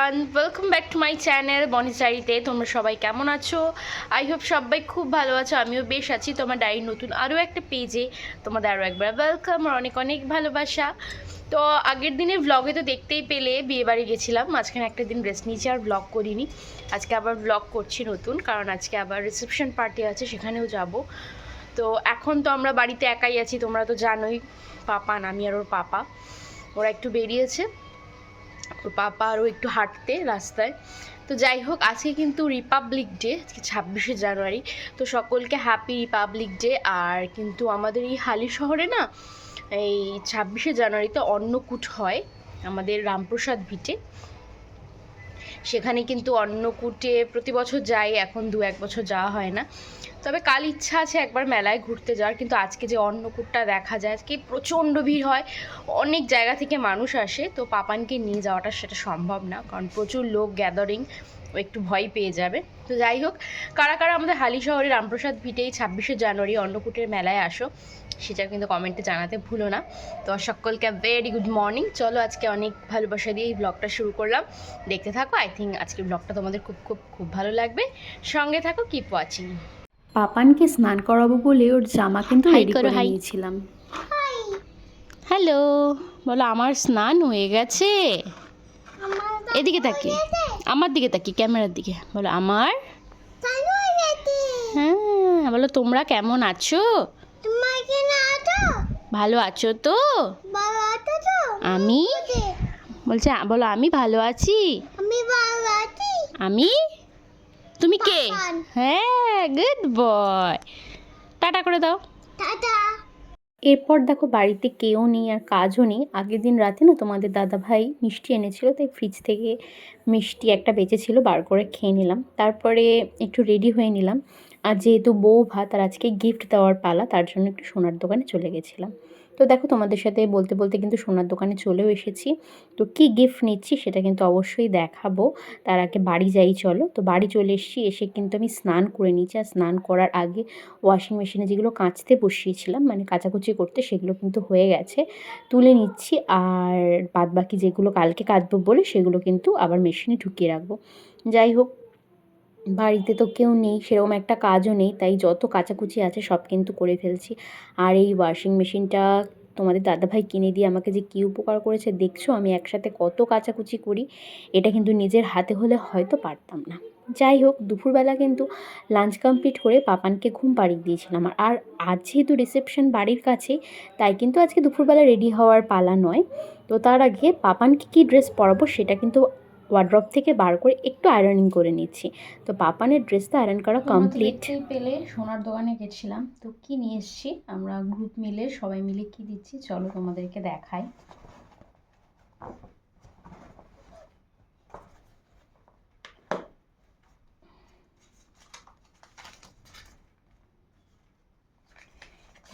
Everyone, welcome back to my channel বনিচারিতে। তোমরা সবাই কেমন আছো? আই হোপ সবাই খুব ভালো আছো। আমিও বেশ আছি। তোমার ডায়েরির নতুন আরও একটা পেজে তোমাদের আরও একবার ওয়েলকাম আর অনেক অনেক ভালোবাসা। তো আগের দিনের ব্লগে তো দেখতেই পেলে বিয়েবাড়ি গেছিলাম, মাঝখানে একটা দিন রেস্ট নিয়েছি, আর ব্লগ করিনি। আজকে আবার ব্লগ করছি নতুন, কারণ আজকে আবার রিসেপশন পার্টি আছে, সেখানেও যাব। তো এখন তো আমরা বাড়িতে একাই আছি, তোমরা তো জানোই। পাপান, আমি আর ওর পাপা, ওরা একটু বেরিয়েছে, ওর পাপা আরও একটু হাঁটতে রাস্তায়। তো যাই হোক, আজকে কিন্তু রিপাবলিক ডে, আজকে 26শে জানুয়ারি। তো সকলকে হ্যাপি রিপাবলিক ডে। আর কিন্তু আমাদের এই হালি শহরে না, এই 26শে জানুয়ারিতে অন্নকূট হয় আমাদের রামপ্রসাদ ভিটে। সেখানে কিন্তু অন্নকূটে প্রতি বছর যাই, এখন 2-1 বছর যাওয়া হয় না। তবে কাল ইচ্ছা আছে একবার মেলায় ঘুরতে যাওয়ার, কিন্তু আজকে যে অন্নকূটটা দেখা যায়, আজকে প্রচণ্ড ভিড় হয়, অনেক জায়গা থেকে মানুষ আসে। তো পাপানকে নিয়ে যাওয়াটা সেটা সম্ভব না, কারণ প্রচুর লোক গ্যাদারিং, ও একটু ভয় পেয়ে যাবে। তো যাই হোক, কারা কারা আমাদের হালি শহরে রামপ্রসাদ ভিটেই 26শে জানুয়ারি অন্নকূটের মেলায় আসো, সেটা কিন্তু কমেন্টে জানাতে ভুলো না। তো সকলকে ভেরি গুড মর্নিং। চলো, আজকে অনেক ভালোবাসা দিয়ে এই ব্লগটা শুরু করলাম, দেখতে থাকো। আই থিঙ্ক আজকের ব্লগটা তোমাদের খুব খুব খুব ভালো লাগবে, সঙ্গে থাকো, কিপ ওয়াচিং। পাপানকে স্নান করাবো বলে ওর জামা কিন্তু রেডি করে নিয়েছিলাম। হ্যালো বলো, আমার স্নান হয়ে গেছে। এদিকে তাকি, আমার দিকে তাকি, ক্যামেরার দিকে বলো আমার। হ্যাঁ বলো, তোমরা কেমন আছো? ভালো আছো তো? আমি বলছে, বলো আমি ভালো আছি। আমি, তুমি কে? হ্যাঁ, গুড বয়। টাটা করে দাও। এরপর দেখো বাড়িতে কেউ নেই আর কাজও নেই। আগের দিন রাতে না তোমাদের দাদাভাই মিষ্টি এনেছিল, তাই ফ্রিজ থেকে মিষ্টি একটা বেঁচেছিল, বার করে খেয়ে নিলাম। তারপরে একটু রেডি হয়ে নিলাম, আর যেহেতু বউ ভাত আর আজকে গিফট দেওয়ার পালা, তার জন্য একটু সোনার দোকানে চলে গেছিলাম। তো দেখো তোমাদের সাথে বলতে বলতে কিন্তু সোনার দোকানে চলেও এসেছি। তো কী গিফট নিচ্ছি সেটা কিন্তু অবশ্যই দেখাবো। তার আগে বাড়ি যাই চলো। তো বাড়ি চলে এসেছি, এসে কিন্তু আমি স্নান করে নিচ্ছি। আর স্নান করার আগে ওয়াশিং মেশিনে যেগুলো কাচতে বসিয়েছিলাম, মানে কাচাকুচি করতে, সেগুলো কিন্তু হয়ে গেছে, তুলে নিচ্ছি। আর বাদবাকি যেগুলো কালকে কাচবো বলে সেগুলো কিন্তু আবার মেশিনে ঢুকিয়ে রাখবো। যাই হোক, বাড়িতে তো কেউ নেই, সেরকম একটা কাজও নেই, তাই যত কাচাকুচি আছে সব কিন্তু করে ফেলছি। আর এই ওয়াশিং মেশিনটা তোমাদের দাদাভাই কিনে দিয়ে আমাকে যে কী উপকার করেছে দেখছো, আমি একসাথে কত কাচাকুচি করি। এটা কিন্তু নিজের হাতে হলে হয়তো পারতাম না। যাই হোক, দুপুরবেলা কিন্তু লাঞ্চ কমপ্লিট করে পাপানকে ঘুম পাড়িয়ে দিয়েছিলাম। আর আজ যেহেতু রিসেপশন বাড়ির কাছেই, তাই কিন্তু আজকে দুপুরবেলা রেডি হওয়ার পালা নয়। তো তার আগে পাপানকে কী ড্রেস পরাবো সেটা কিন্তু ওয়ার্ড্রপ থেকে বার করে একটু আয়রনিং করে নিচ্ছি। তো পাপানের ড্রেসটা আয়রন করা কমপ্লিট। পেলে সোনার দোকানে গেছিলাম, তো কি নিয়ে এসেছি আমরা গ্রুপ মিলে, সবাই মিলে কি দিচ্ছি চলো তোমাদেরকে দেখাই।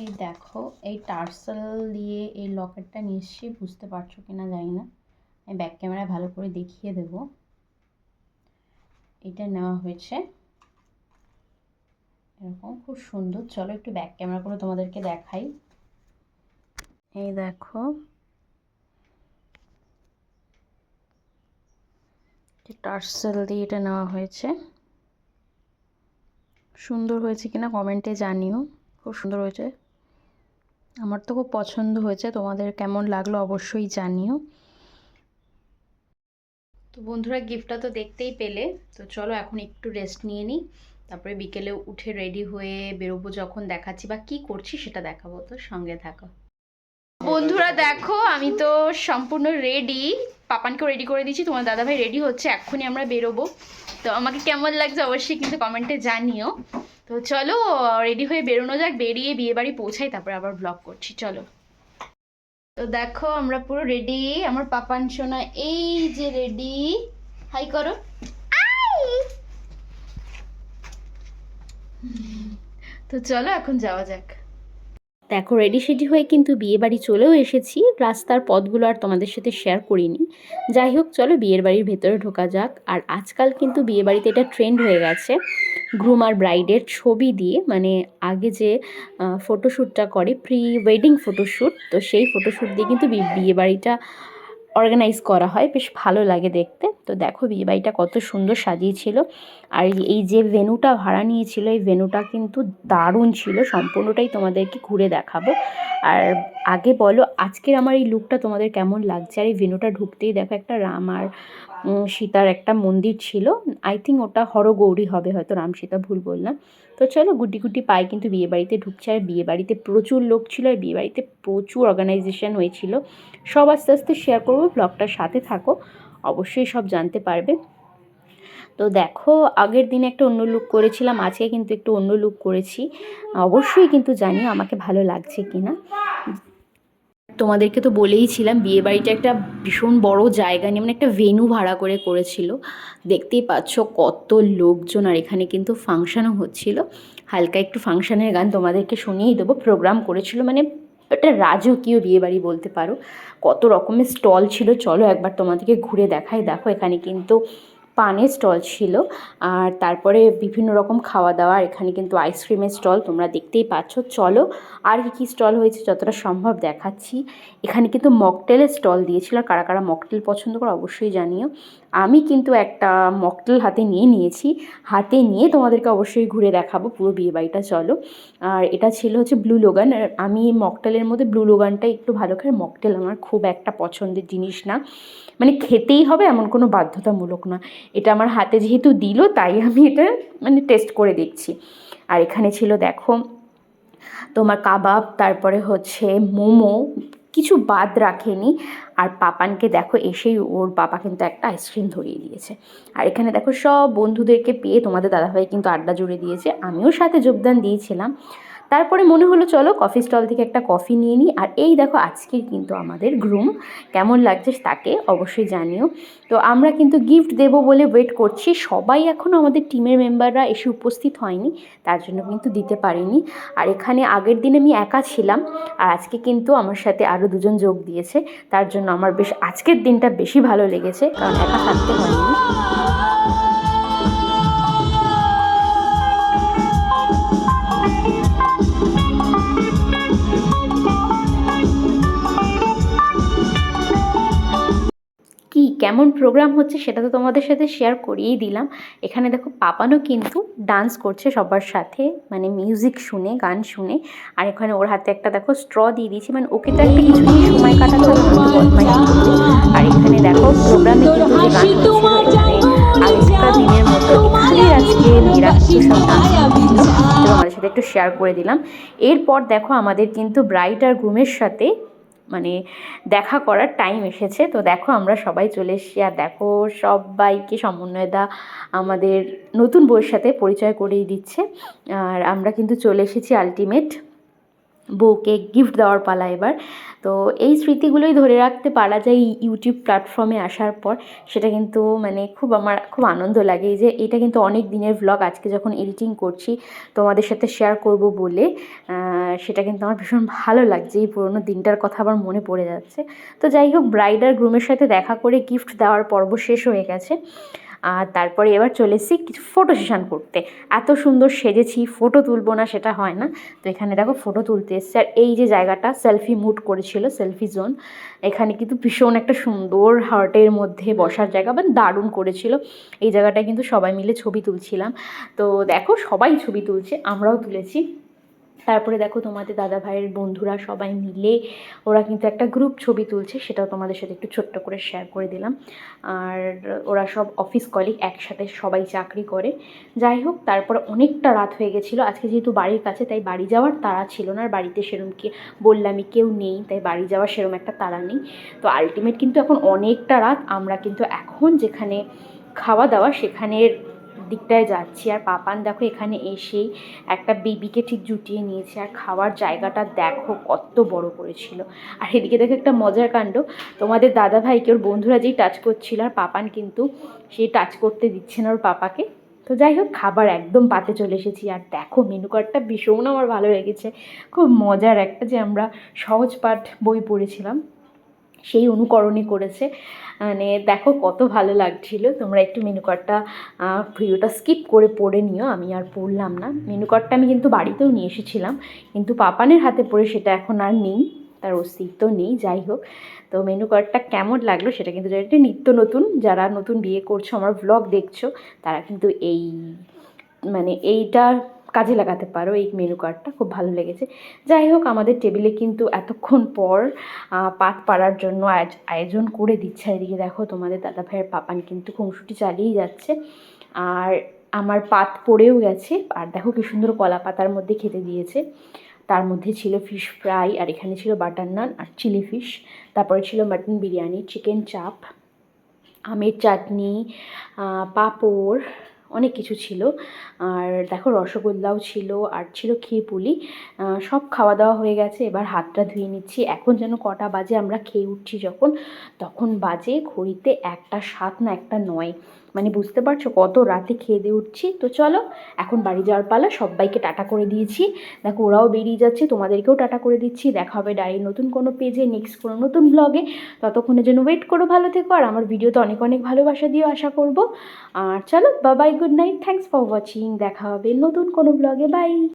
এই দেখো, এই টার্সেল দিয়ে এই লকেটটা নিয়ে এসেছি, বুঝতে পারছো কিনা জানি না, আমি ব্যাক ক্যামেরায় ভালো করে দেখিয়ে দেব। এটা নেওয়া হয়েছে এরকম, খুব সুন্দর। চলো একটু ব্যাক ক্যামেরা করে তোমাদেরকে দেখাই। এই দেখো, টার্সেল দিয়ে এটা নেওয়া হয়েছে। সুন্দর হয়েছে কিনা কমেন্টে জানিও, খুব সুন্দর হয়েছে, আমার তো খুব পছন্দ হয়েছে। তোমাদের কেমন লাগলো অবশ্যই জানিও। তো বন্ধুরা, গিফটটা তো দেখতেই পেলে। তো চলো এখন একটু রেস্ট নিয়ে নিই, তারপরে বিকেলে উঠে রেডি হয়ে বেরোবো, যখন দেখাচ্ছি বা কী করছি সেটা দেখাবো। তো সঙ্গে থাকো বন্ধুরা। দেখো, আমি তো সম্পূর্ণ রেডি, পাপানকেও রেডি করে দিয়েছি, তোমার দাদাভাই রেডি হচ্ছে, এক্ষুনি আমরা বেরোবো। তো আমাকে কেমন লাগছে অবশ্যই কিন্তু কমেন্টে জানিও। তো চলো রেডি হয়ে বেরোনো যাক, বেরিয়ে বিয়ে বাড়ি পৌঁছাই, তারপরে আবার ব্লগ করছি চলো। তো দেখো আমরা পুরো রেডি, আমার পাপান সোনা এই যে রেডি, হাই করো। তো চলো এখন যাওয়া যাক। দেখো রেডি সেডি হয়ে কিন্তু বিয়ে বাড়ি চলেও এসেছি। রাস্তার পথগুলো আর তোমাদের সাথে শেয়ার করিনি। যাই হোক, চলো বিয়ের বাড়ির ভেতরে ঢোকা যাক। আর আজকাল কিন্তু বিয়ে বাড়িতে এটা ট্রেন্ড হয়ে গেছে, গ্রুম আর ব্রাইডের ছবি দিয়ে, মানে আগে যে ফটোশ্যুটটা করে প্রি ওয়েডিং ফটোশ্যুট, তো সেই ফটোশ্যুট দিয়ে কিন্তু বিয়ে বাড়িটা অর্গানাইজ করা হয়, বেশ ভালো লাগে দেখতে। তো দেখো বিয়েবাড়িটা কত সুন্দর সাজিয়েছিল। আর এই যে ভেন্যুটা ভাড়া নিয়েছিল, এই ভেন্যুটা কিন্তু দারুণ ছিল, সম্পূর্ণটাই তোমাদেরকে ঘুরে দেখাবো। আর আগে বলো আজকের আমার এই লুকটা তোমাদের কেমন লাগছে। আর এই ভেন্যুটা ঢুকতেই দেখো একটা রাম আর সীতার একটা মন্দির ছিল, আই থিঙ্ক ওটা হরগৌরী হবে, হয়তো রাম সীতা ভুল বললাম। তো চলো গুটি গুটি পায়ে কিন্তু বিয়েবাড়িতে ঢুকছে। আর বিয়েবাড়িতে প্রচুর লোক ছিল, আর বিয়েবাড়িতে প্রচুর অর্গানাইজেশন হয়েছিল। সব আস্তে আস্তে শেয়ার করবো, ব্লগটার সাথে থাকো, অবশ্যই সব জানতে পারবে। তো দেখো আগের দিনে একটা অন্য লুক করেছিলাম, আজকে কিন্তু একটু অন্য লুক করেছি, অবশ্যই কিন্তু জানিও আমাকে ভালো লাগছে কি না। তোমাদেরকে তো বলেইছিলাম বিয়েবাড়িটা একটা ভীষণ বড় জায়গা নিয়ে, মানে একটা ভেন্যু ভাড়া করে করেছিল। দেখতেই পাচ্ছ কত লোকজন, আর এখানে কিন্তু ফাংশানও হচ্ছিল। হালকা একটু ফাংশানের গান তোমাদেরকে শুনিয়েই দেবো। প্রোগ্রাম করেছিল, মানে একটা রাজকীয় বিয়েবাড়ি বলতে পারো। কত রকমের স্টল ছিল, চলো একবার তোমাদেরকে ঘুরে দেখাই। দেখো এখানে কিন্তু পানের স্টল ছিল, আর তারপরে বিভিন্ন রকম খাওয়া দাওয়া। এখানে কিন্তু আইসক্রিমের স্টল তোমরা দেখতেই পাচ্ছ। চলো আর কী স্টল হয়েছে যতটা সম্ভব দেখাচ্ছি। এখানে কিন্তু মকটেলের স্টল দিয়েছিল, আর কারা কারা মকটেল পছন্দ করে অবশ্যই জানিও। আমি কিন্তু একটা মকটেল হাতে নিয়েছি, হাতে নিয়ে তোমাদেরকে অবশ্যই ঘুরে দেখাবো পুরো বিয়েবাড়িটা। চলো। আর এটা ছিল হচ্ছে ব্লু লোগান, আর আমি মকটেলের মধ্যে ব্লু লোগানটা একটু ভালো খাই। মকটেল আমার খুব একটা পছন্দের জিনিস না, মানে খেতেই হবে এমন কোনো বাধ্যতামূলক না। এটা আমার হাতে যেহেতু দিল তাই আমি এটা মানে টেস্ট করে দেখছি। আর এখানে ছিল দেখো তোমার কাবাব, তারপরে হচ্ছে মোমো, কিছু বাদ রাখেনি। আর পাপানকে দেখো এসেই ওর বাবা কিন্তু একটা আইসক্রিম ধরিয়ে দিয়েছে। আর এখানে দেখো সব বন্ধুদেরকে পেয়ে তোমাদের দাদাভাই কিন্তু আড্ডা জুড়ে দিয়েছে, আমিও সাথে যোগদান দিয়েছিলাম। তারপরে মনে হলো চলো কফি স্টল থেকে একটা কফি নিয়ে নিই। আর এই দেখো আজকের কিন্তু আমাদের গ্রুম, কেমন লাগছে তাকে অবশ্যই জানিও। তো আমরা কিন্তু গিফট দেবো বলে ওয়েট করছি, সবাই এখনও আমাদের টিমের মেম্বাররা এসে উপস্থিত হয়নি, তার জন্য কিন্তু দিতে পারিনি। আর এখানে আগের দিন আমি একা ছিলাম, আর আজকে কিন্তু আমার সাথে আরও দুজন যোগ দিয়েছে, তার জন্য আমার বেশ আজকের দিনটা বেশি ভালো লেগেছে, কারণ একা থাকতে হয়নি। কি কেমন প্রোগ্রাম হচ্ছে সেটা তো তোমাদের সাথে শেয়ার করিয়েই দিলাম। এখানে দেখো পাপানও কিন্তু ডান্স করছে সবার সাথে, মানে মিউজিক শুনে, গান শুনে। আর এখানে ওর হাতে একটা দেখো স্ট্র দিয়ে দিয়েছি, মানে ওকে তো একটা কিছু নিয়ে সময় কাটাতে হবে, বদমাইশি করবে। আর এখানে দেখো প্রোগ্রামে কিন্তু যে গান হচ্ছিল, এখানে আগেকার দিনের মতো এখানে আজকে মেয়েরা কিন্তু সব ডান্স করছিল, তো আমাদের সাথে একটু শেয়ার করে দিলাম। এরপর দেখো আমাদের কিন্তু ব্রাইড আর গ্রুমের সাথে মানে দেখা করার টাইম এসেছে। তো দেখো আমরা সবাই চলে এসেছি, আর দেখো সবাইকে সমন্বয়দা আমাদের নতুন বউয়ের সাথে পরিচয় করিয়ে দিচ্ছে। আর আমরা কিন্তু চলে এসেছি আলটিমেট বউকে গিফট দেওয়ার পালা এবার। তো এই স্মৃতিগুলোই ধরে রাখতে পারা যায় ইউটিউব প্ল্যাটফর্মে আসার পর, সেটা কিন্তু মানে আমার খুব আনন্দ লাগে যে এটা কিন্তু অনেক দিনের ভ্লগ, আজকে যখন এডিটিং করছি তোমাদের সাথে শেয়ার করব বলে সেটা কিন্তু আমার ভীষণ ভালো লাগছে, এই পুরোনো দিনটার কথা আবার মনে পড়ে যাচ্ছে। তো যাই হোক, ব্রাইড আর গ্রুমের সাথে দেখা করে গিফট দেওয়ার পর্ব শেষ হয়ে গেছে। আর তারপরে এবার চলে এসেছি কিছু ফটো সেশন করতে। এত সুন্দর সেজেছি, ফটো তুলবো না সেটা হয় না। তো এখানে দেখো ফটো তুলতে এসছে, আর এই যে জায়গাটা সেলফি মুড করেছিল, সেলফি জোন, এখানে কিন্তু ভীষণ একটা সুন্দর হার্টের মধ্যে বসার জায়গা, মানে দারুণ করেছিল। এই জায়গাটায় কিন্তু সবাই মিলে ছবি তুলছিলাম। তো দেখো সবাই ছবি তুলছে, আমরাও তুলেছি। তারপরে দেখো তোমাদের দাদা ভাইয়ের বন্ধুরা সবাই মিলে ওরা কিন্তু একটা গ্রুপ ছবি তুলছে, সেটাও তোমাদের সাথে একটু ছোট্ট করে শেয়ার করে দিলাম। আর ওরা সব অফিস কলিগ, একসাথে সবাই চাকরি করে। যাই হোক, তারপর অনেকটা রাত হয়ে গেছিলো। আজকে যেহেতু বাড়ির কাছে তাই বাড়ি যাওয়ার তাড়া ছিল না, আর বাড়িতে সেরম কি বললামই কেউ নেই, তাই বাড়ি যাওয়ার সেরম একটা তাড়া নেই। তো আলটিমেট কিন্তু এখন অনেকটা রাত, আমরা কিন্তু এখন যেখানে খাওয়া দাওয়া সেখানের দিকটায় যাচ্ছি। আর পাপান দেখো এখানে এসেই একটা বেবিকে ঠিক জুটিয়ে নিয়েছে, আর খাওয়ার জায়গাটা দেখো কত বড় করেছিল। আর এদিকে দেখো একটা মজার কাণ্ড, তোমাদের দাদা ভাইকে ওর বন্ধুরা যেই টাচ করছিল, আর পাপান কিন্তু সে টাচ করতে দিচ্ছে না ওর পাপাকে। তো যাই হোক, খাবার একদম পাতে চলে এসেছি। আর দেখো মেনু কার্ডটা ভীষণ আমার ভালো লেগেছে, খুব মজার একটা, যে আমরা সহজ পাঠ বই পড়েছিলাম সেই অনুকরণই করেছে। মানে দেখো কত ভালো লাগছিল। তোমরা একটু মেনু কার্ডটা ভিডিওটা স্কিপ করে পড়ে নিও, আমি আর পড়লাম না। মেনু কার্ডটা আমি কিন্তু বাড়িতেও নিয়ে এসেছিলাম, কিন্তু পাপানের হাতে পড়ে সেটা এখন আর নেই। তার অস্তিত্ব নেই। যাই হোক, তো মেনু কার্ডটা কেমন লাগলো সেটা কিন্তু জানি, নিত্য নতুন যারা নতুন বিয়ে করছো, আমার ভ্লগ দেখছো, তারা কিন্তু এইটা কাজে লাগাতে পারো। এই মেনু কার্ডটা খুব ভালো লেগেছে। যাই হোক, আমাদের টেবিলে কিন্তু এতক্ষণ পর পাত পাড়ার জন্য আয়োজন করে দিচ্ছে। এদিকে দেখো তোমাদের দাদা ভাইয়ের পাপান কিন্তু খুনসুটি চালিয়েই যাচ্ছে, আর আমার পাত পড়েও গেছে। আর দেখো কি সুন্দর কলা পাতার মধ্যে খেতে দিয়েছে। তার মধ্যে ছিল ফিশ ফ্রাই, আর এখানে ছিল বাটার নান আর চিলি ফিশ। তারপরে ছিল মাটন বিরিয়ানি, চিকেন চাপ, আমের চাটনি, পাঁপড়, অনেক কিছু ছিল। আর দেখো রসগোল্লাও ছিল, আর ছিল ক্ষীরপুলি। সব খাওয়া দাওয়া হয়ে গেছে, এবার হাতটা ধুয়ে নিচ্ছি। এখন যেন কটা বাজে, আমরা খেয়ে উঠছি যখন, তখন বাজে ঘড়িতে 1:07 না 1:09, মানে বুঝতে পারছো কত রাতে খেয়ে দিয়ে উঠছি। তো চলো এখন বাড়ি যাওয়ার পালা। সবাইকে টাটা করে দিয়েছি, দেখো ওরাও বেরিয়ে যাচ্ছে, তোমাদেরকেও টাটা করে দিচ্ছি। দেখা হবে ডায়ের নতুন কোনো পেজে, নেক্সট কোনো নতুন ব্লগে। ততক্ষণের জন্য ওয়েট করো, ভালো থেকো, আর আমার ভিডিওতে অনেক অনেক ভালোবাসা দিও আশা করব। আর চলো bye bye, good night, thanks for watching. দেখা হবে নতুন কোনো ব্লগে, বাই।